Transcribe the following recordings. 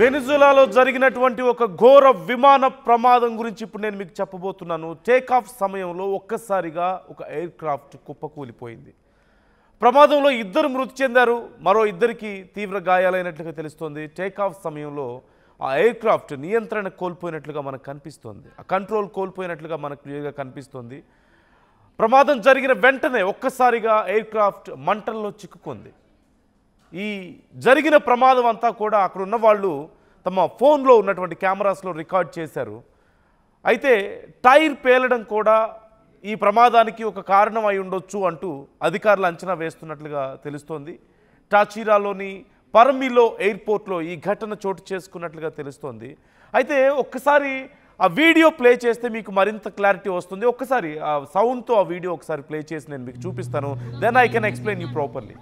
వెనిజులాలో జరిగినటువంటి ఒక ఘోర విమాన ప్రమాదం గురించి ఇప్పుడు నేను మీకు చెప్పబోతున్నాను. టేక్ ఆఫ్ సమయంలో ఒక్కసారిగా ఒక ఎయిర్ క్రాఫ్ట్ కుప్పకూలిపోయింది. ప్రమాదంలో ఇద్దరు మృతి చెందారు, మరో ఇద్దరికి తీవ్ర గాయాలైనట్లుగా తెలుస్తోంది. టేక్ ఆఫ్ సమయంలో ఆ ఎయిర్ క్రాఫ్ట్ నియంత్రణ కోల్పోయినట్లుగా మనకు కనిపిస్తోంది, ఆ కంట్రోల్ కోల్పోయినట్లుగా మనకు క్లియర్గా కనిపిస్తోంది. ప్రమాదం జరిగిన వెంటనే ఒక్కసారిగా ఎయిర్ క్రాఫ్ట్ మంటల్లో చిక్కుకుంది. ఈ జరిగిన ప్రమాదం అంతా కూడా అక్కడ ఉన్న వాళ్ళు తమ ఫోన్లో ఉన్నటువంటి కెమెరాస్లో రికార్డ్ చేశారు. అయితే టైర్ పేలడం కూడా ఈ ప్రమాదానికి ఒక కారణం అయి ఉండొచ్చు అంటూ అధికారులు అంచనా వేస్తున్నట్లుగా తెలుస్తోంది. టాచిరాలోని పర్మిలో ఎయిర్పోర్ట్లో ఈ ఘటన చోటు చేసుకున్నట్లుగా తెలుస్తోంది. అయితే ఒక్కసారి ఆ వీడియో ప్లే చేస్తే మీకు మరింత క్లారిటీ వస్తుంది. ఒక్కసారి ఆ సౌండ్తో ఆ వీడియో ఒకసారి ప్లే చేసి నేను మీకు చూపిస్తాను. Then I can explain you properly.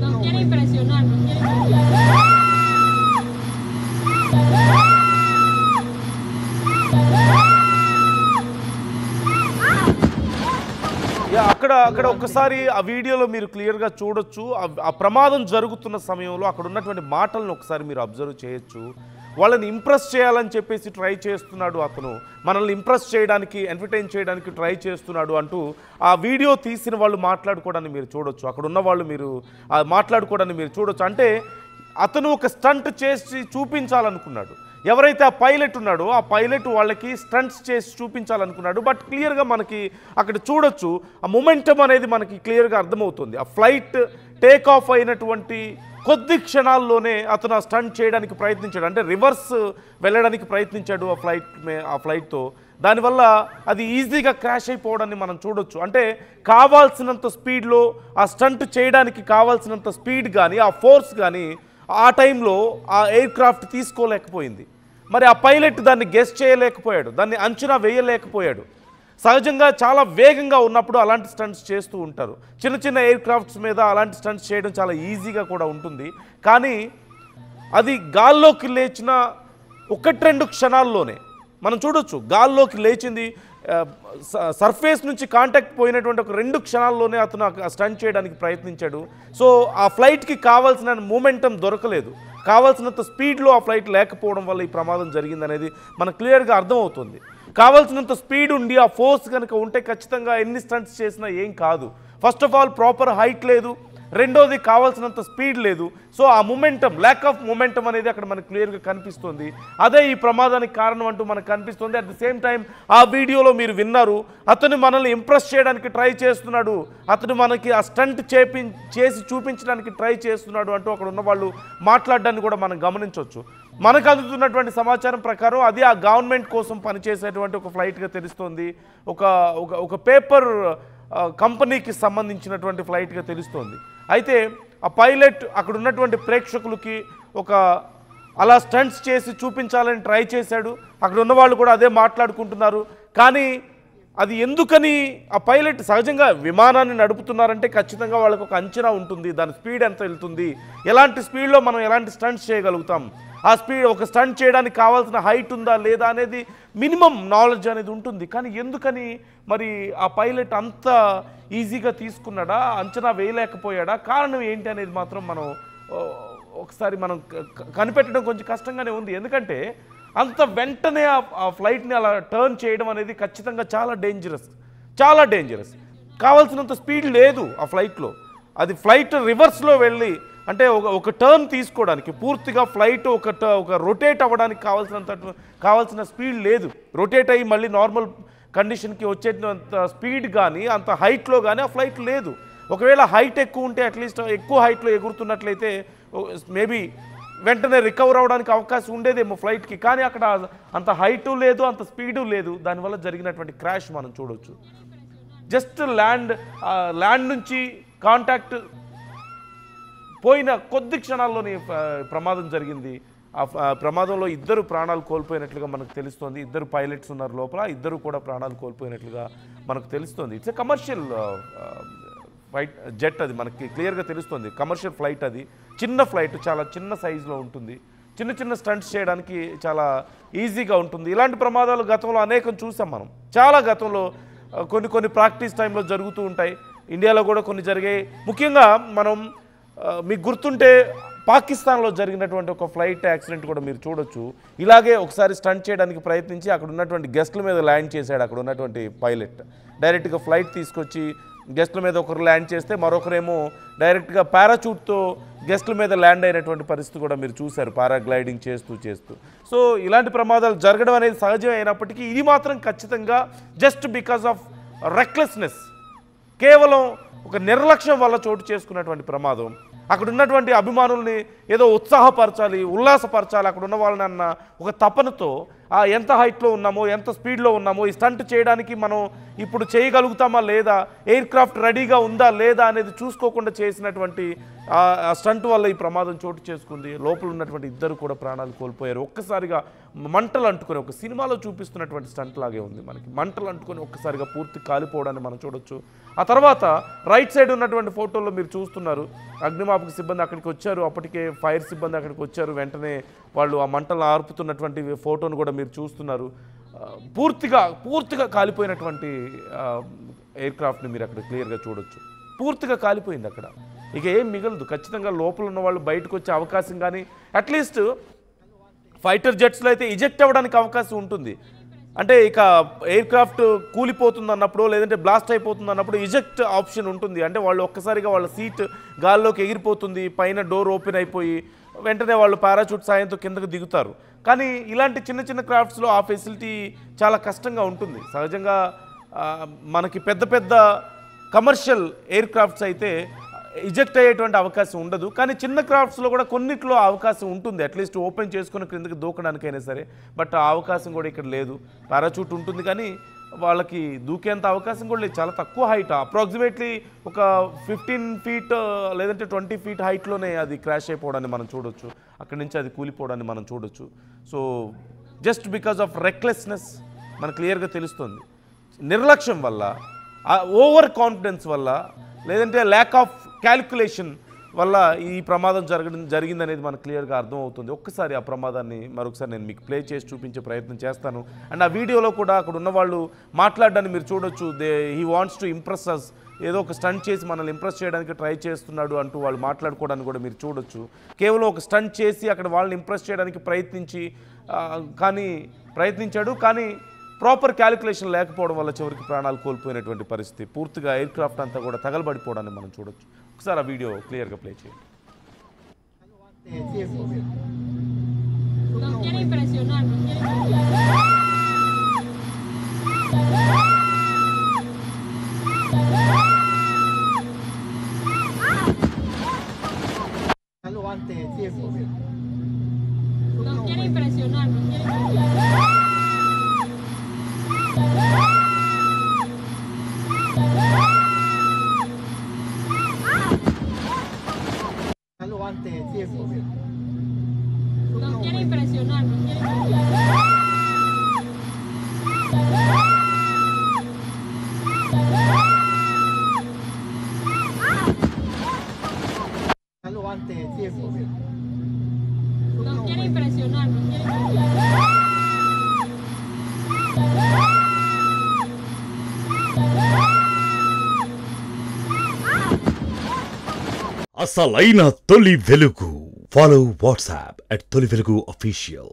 No quiere impresionar, no quiere impresionar. అక్కడ ఒక్కసారి ఆ వీడియోలో మీరు క్లియర్గా చూడొచ్చు. ఆ ప్రమాదం జరుగుతున్న సమయంలో అక్కడ ఉన్నటువంటి మాటలను ఒకసారి మీరు అబ్జర్వ్ చేయొచ్చు. వాళ్ళని ఇంప్రెస్ చేయాలని చెప్పేసి ట్రై చేస్తున్నాడు అతను, మనల్ని ఇంప్రెస్ చేయడానికి, ఎంటర్టైన్ చేయడానికి ట్రై చేస్తున్నాడు అంటూ ఆ వీడియో తీసిన వాళ్ళు మాట్లాడుకోవడాన్ని మీరు చూడొచ్చు. అక్కడ ఉన్న వాళ్ళు మీరు మాట్లాడుకోవడాన్ని మీరు చూడొచ్చు. అంటే అతను ఒక స్టంట్ చేసి చూపించాలనుకున్నాడు. ఎవరైతే ఆ పైలట్ ఉన్నాడో ఆ పైలట్ వాళ్ళకి స్టంట్స్ చేసి చూపించాలనుకున్నాడు. బట్ క్లియర్గా మనకి అక్కడ చూడొచ్చు, ఆ మొమెంటం అనేది మనకి క్లియర్గా అర్థమవుతుంది. ఆ ఫ్లైట్ టేక్ ఆఫ్ అయినటువంటి కొద్ది క్షణాల్లోనే అతను ఆ స్టంట్ చేయడానికి ప్రయత్నించాడు, అంటే రివర్స్ వెళ్ళడానికి ప్రయత్నించాడు ఆ ఫ్లైట్తో. దానివల్ల అది ఈజీగా క్రాష్ అయిపోవడాన్ని మనం చూడొచ్చు. అంటే కావాల్సినంత స్పీడ్లో ఆ స్టంట్ చేయడానికి కావాల్సినంత స్పీడ్ కానీ ఆ ఫోర్స్ కానీ ఆ టైంలో ఆ ఎయిర్ క్రాఫ్ట్ తీసుకోలేకపోయింది. మరి ఆ పైలట్ దాన్ని గెస్ చేయలేకపోయాడు, దాన్ని అంచనా వేయలేకపోయాడు. సహజంగా చాలా వేగంగా ఉన్నప్పుడు అలాంటి స్టంట్స్ చేస్తూ ఉంటారు. చిన్న చిన్న ఎయిర్ క్రాఫ్ట్స్ మీద అలాంటి స్టంట్స్ చేయడం చాలా ఈజీగా కూడా ఉంటుంది. కానీ అది గాల్లోకి లేచిన 1-2 క్షణాల్లోనే మనం చూడొచ్చు, గాల్లోకి లేచింది, సర్ఫేస్ నుంచి కాంటాక్ట్ పోయినటువంటి ఒక 2 క్షణాల్లోనే అతను స్టంట్ చేయడానికి ప్రయత్నించాడు. సో ఆ ఫ్లైట్కి కావాల్సిన మూమెంటం దొరకలేదు, కావాల్సినంత స్పీడ్లో ఆ ఫ్లైట్ లేకపోవడం వల్ల ఈ ప్రమాదం జరిగిందనేది మనకు క్లియర్గా అర్థమవుతుంది. కావాల్సినంత స్పీడ్ ఉండి ఆ ఫోర్స్ కనుక ఉంటే ఖచ్చితంగా ఎన్ని స్టంట్స్ చేసినా ఏం కాదు. First of all proper height లేదు, రెండోది కావాల్సినంత స్పీడ్ లేదు. సో ఆ మొమెంటం, ల్యాక్ ఆఫ్ మొమెంటం అనేది అక్కడ మనకు క్లియర్గా కనిపిస్తుంది. అదే ఈ ప్రమాదానికి కారణం అంటూ మనకు కనిపిస్తుంది. అట్ ది సేమ్ టైం ఆ వీడియోలో మీరు విన్నారు, అతను మనల్ని ఇంప్రెస్ చేయడానికి ట్రై చేస్తున్నాడు, అతను మనకి ఆ స్టంట్ చేసి చూపించడానికి ట్రై చేస్తున్నాడు అంటూ అక్కడ ఉన్న వాళ్ళు మాట్లాడడాన్ని కూడా మనం గమనించవచ్చు. మనకు అందుతున్నటువంటి సమాచారం ప్రకారం అది ఆ గవర్నమెంట్ కోసం పనిచేసేటువంటి ఒక ఫ్లైట్గా తెలుస్తోంది. ఒక పేపర్ కంపెనీకి సంబంధించినటువంటి ఫ్లైట్గా తెలుస్తోంది. అయితే ఆ పైలట్ అక్కడ ఉన్నటువంటి ప్రేక్షకులకి అలా స్టంట్స్ చేసి చూపించాలని ట్రై చేశాడు. అక్కడ ఉన్న వాళ్ళు కూడా అదే మాట్లాడుకుంటున్నారు. కానీ అది ఎందుకని ఆ పైలట్, సహజంగా విమానాన్ని నడుపుతున్నారంటే ఖచ్చితంగా వాళ్ళకి ఒక అంచనా ఉంటుంది, దాని స్పీడ్ ఎంత వెళ్తుంది, ఎలాంటి స్పీడ్లో మనం ఎలాంటి స్టంట్స్ చేయగలుగుతాం, ఆ స్పీడ్ ఒక స్టంట్ చేయడానికి కావాల్సిన హైట్ ఉందా లేదా అనేది మినిమం నాలెడ్జ్ అనేది ఉంటుంది. కానీ ఎందుకని మరి ఆ పైలట్ అంత ఈజీగా తీసుకున్నాడా, అంచనా వేయలేకపోయాడా, కారణం ఏంటి అనేది మాత్రం మనం ఒకసారి కనిపెట్టడం కొంచెం కష్టంగానే ఉంది. ఎందుకంటే అంత వెంటనే ఆ ఫ్లైట్ని అలా టర్న్ చేయడం అనేది ఖచ్చితంగా చాలా డేంజరస్. కావాల్సినంత స్పీడ్ లేదు ఆ ఫ్లైట్లో. అది ఫ్లైట్ రివర్స్లో వెళ్ళి, అంటే ఒక టర్న్ తీసుకోవడానికి పూర్తిగా ఫ్లైట్ ఒక రొటేట్ అవ్వడానికి కావాల్సిన స్పీడ్ లేదు. రొటేట్ అయ్యి మళ్ళీ నార్మల్ కండిషన్కి వచ్చేంత స్పీడ్ కానీ అంత హైట్లో కానీ ఆ ఫ్లైట్ లేదు. ఒకవేళ హైట్ ఎక్కువ ఉంటే, అట్లీస్ట్ ఎక్కువ హైట్లో ఎగురుతున్నట్లయితే మేబీ వెంటనే రికవర్ అవ్వడానికి అవకాశం ఉండేదేమో ఫ్లైట్కి. కానీ అక్కడ అంత హైటు లేదు, అంత స్పీడు లేదు. దానివల్ల జరిగినటువంటి క్రాష్ మనం చూడవచ్చు. జస్ట్ ల్యాండ్ నుంచి కాంటాక్ట్ పోయిన కొద్ది క్షణాల్లోనే ప్రమాదం జరిగింది. ఆ ప్రమాదంలో ఇద్దరు ప్రాణాలు కోల్పోయినట్లుగా మనకు తెలుస్తోంది. ఇద్దరు పైలట్స్ ఉన్నారు లోపల, ఇద్దరు కూడా ప్రాణాలు కోల్పోయినట్లుగా మనకు తెలుస్తోంది. ఇట్స్ ఎ కమర్షియల్ జెట్, అది మనకి క్లియర్గా తెలుస్తుంది. కమర్షియల్ ఫ్లైట్, అది చిన్న ఫ్లైట్, చాలా చిన్న సైజులో ఉంటుంది. చిన్న చిన్న స్టంట్స్ చేయడానికి చాలా ఈజీగా ఉంటుంది. ఇలాంటి ప్రమాదాలు గతంలో అనేకం చూసాం మనం. చాలా గతంలో కొన్ని ప్రాక్టీస్ టైంలో జరుగుతూ ఉంటాయి. ఇండియాలో కూడా కొన్ని జరిగాయి. ముఖ్యంగా మనం మీకు గుర్తుంటే పాకిస్తాన్లో జరిగినటువంటి ఒక ఫ్లైట్ యాక్సిడెంట్ కూడా మీరు చూడొచ్చు. ఇలాగే ఒకసారి స్టంట్ చేయడానికి ప్రయత్నించి అక్కడ ఉన్నటువంటి గెస్ట్ల మీద ల్యాండ్ చేశాడు అక్కడ ఉన్నటువంటి పైలట్. డైరెక్ట్గా ఫ్లైట్ తీసుకొచ్చి గెస్ట్ల మీద ఒకరు ల్యాండ్ చేస్తే మరొకరేమో డైరెక్ట్గా పారాచూట్తో గెస్ట్ల మీద ల్యాండ్ అయినటువంటి పరిస్థితి కూడా మీరు చూశారు, పారాగ్లైడింగ్ చేస్తూ. సో ఇలాంటి ప్రమాదాలు జరగడం అనేది సహజం అయినప్పటికీ ఇది మాత్రం ఖచ్చితంగా జస్ట్ బికాస్ ఆఫ్ రెక్లెస్నెస్, కేవలం ఒక నిర్లక్ష్యం వల్ల చోటు చేసుకున్నటువంటి ప్రమాదం. అక్కడ ఉన్నటువంటి అభిమానుల్ని ఏదో ఉత్సాహపరచాలి, ఉల్లాసపరచాలి అక్కడ ఉన్న వాళ్ళని అన్న ఒక తపనతో ఎంత హైట్లో ఉన్నామో, ఎంత స్పీడ్లో ఉన్నామో, ఈ స్టంట్ చేయడానికి మనం ఇప్పుడు చేయగలుగుతామా లేదా, ఎయిర్ క్రాఫ్ట్ రెడీగా ఉందా లేదా అనేది చూసుకోకుండా చేసినటువంటి ఆ స్టంట్ వల్ల ఈ ప్రమాదం చోటు చేసుకుంది. లోపల ఉన్నటువంటి ఇద్దరు కూడా ప్రాణాలు కోల్పోయారు. ఒక్కసారిగా మంటలు అంటుకొని, ఒక సినిమాలో చూపిస్తున్నటువంటి స్టంట్ లాగే ఉంది మనకి. మంటలు అంటుకొని ఒక్కసారిగా పూర్తి కాలిపోవడాన్ని మనం చూడొచ్చు. ఆ తర్వాత రైట్ సైడ్ ఉన్నటువంటి ఫోటోల్లో మీరు చూస్తున్నారు, అగ్నిమాపక సిబ్బంది అక్కడికి వచ్చారు, అప్పటికే ఫైర్ సిబ్బంది అక్కడికి వచ్చారు. వెంటనే వాళ్ళు ఆ మంటలు ఆర్పుతున్నటువంటి ఫోటోను కూడా మీరు చూస్తున్నారు. పూర్తిగా కాలిపోయినటువంటి ఎయిర్ క్రాఫ్ట్ని మీరు అక్కడ క్లియర్గా చూడొచ్చు. పూర్తిగా కాలిపోయింది అక్కడ, ఇక ఏం మిగలదు. ఖచ్చితంగా లోపల ఉన్న వాళ్ళు బయటకు వచ్చే అవకాశం కానీ, అట్లీస్ట్ ఫైటర్ జెట్స్లో అయితే ఇజెక్ట్ అవ్వడానికి అవకాశం ఉంటుంది. అంటే ఇక ఎయిర్ క్రాఫ్ట్ కూలిపోతుంది అన్నప్పుడు, లేదంటే బ్లాస్ట్ అయిపోతుంది అన్నప్పుడు ఇజెక్ట్ ఆప్షన్ ఉంటుంది. అంటే వాళ్ళు ఒక్కసారిగా వాళ్ళ సీట్ గాల్లోకి ఎగిరిపోతుంది, పైన డోర్ ఓపెన్ అయిపోయి వెంటనే వాళ్ళు పారాచూట్ సాయంతో కిందకు దిగుతారు. కానీ ఇలాంటి చిన్న క్రాఫ్ట్స్లో ఆ ఫెసిలిటీ చాలా కష్టంగా ఉంటుంది. సహజంగా మనకి పెద్ద కమర్షియల్ ఎయిర్ క్రాఫ్ట్స్ అయితే ఇజెక్ట్ అయ్యేటువంటి అవకాశం ఉండదు. కానీ చిన్న క్రాఫ్ట్స్లో కూడా కొన్నిట్లో అవకాశం ఉంటుంది, అట్లీస్ట్ ఓపెన్ చేసుకుని క్రిందకి దూకడానికైనా సరే. బట్ ఆ అవకాశం కూడా ఇక్కడ లేదు. పారాచూట్ ఉంటుంది కానీ వాళ్ళకి దూకేంత అవకాశం కూడా లేదు. చాలా తక్కువ హైట్, అప్రాక్సిమేట్లీ ఒక 15 ఫీట్ లేదంటే 20 ఫీట్ హైట్లోనే అది క్రాష్ అయిపోవడాన్ని మనం చూడొచ్చు. అక్కడి నుంచి అది కూలిపోవడాన్ని మనం చూడొచ్చు. So just because of recklessness మనకు క్లియర్గా తెలుస్తుంది. నిర్లక్ష్యం వల్ల, ఓవర్ కాన్ఫిడెన్స్ వల్ల, లేదంటే ల్యాక్ ఆఫ్ క్యాలిక్యులేషన్ వల్ల ఈ ప్రమాదం జరిగిందనేది మనకు క్లియర్గా అర్థమవుతుంది. ఒక్కసారి ఆ ప్రమాదాన్ని మరొకసారి నేను మీకు ప్లే చేసి చూపించే ప్రయత్నం చేస్తాను. అండ్ ఆ వీడియోలో కూడా అక్కడ ఉన్న వాళ్ళు మాట్లాడడాన్ని మీరు చూడొచ్చు. హీ వాంట్స్ టు ఇంప్రెస్ అస్, ఏదో ఒక స్టంట్ చేసి మనల్ని ఇంప్రెస్ చేయడానికి ట్రై చేస్తున్నాడు అంటూ వాళ్ళు మాట్లాడుకోవడానికి కూడా మీరు చూడొచ్చు. కేవలం ఒక స్టంట్ చేసి అక్కడ వాళ్ళని ఇంప్రెస్ చేయడానికి ప్రయత్నించాడు కానీ ప్రాపర్ క్యాలిక్యులేషన్ లేకపోవడం వల్ల చివరికి ప్రాణాలు కోల్పోయినటువంటి పరిస్థితి. పూర్తిగా ఎయిర్ క్రాఫ్ట్ అంతా కూడా తగలబడిపోవడాన్ని మనం చూడొచ్చు. ఒకసారి ఆ వీడియో క్లియర్గా ప్లే చేయండి. Nos quiere impresionar, nos quiere impresionar. Nos quiere impresionar, nos quiere impresionar. Nos quiere impresionar, nos quiere impresionar. Nos quiere impresionar, nos quiere impresionar. అసలైన తొలి వెలుగు. ఫాలో వాట్సాప్ @తొలి వెలుగు official.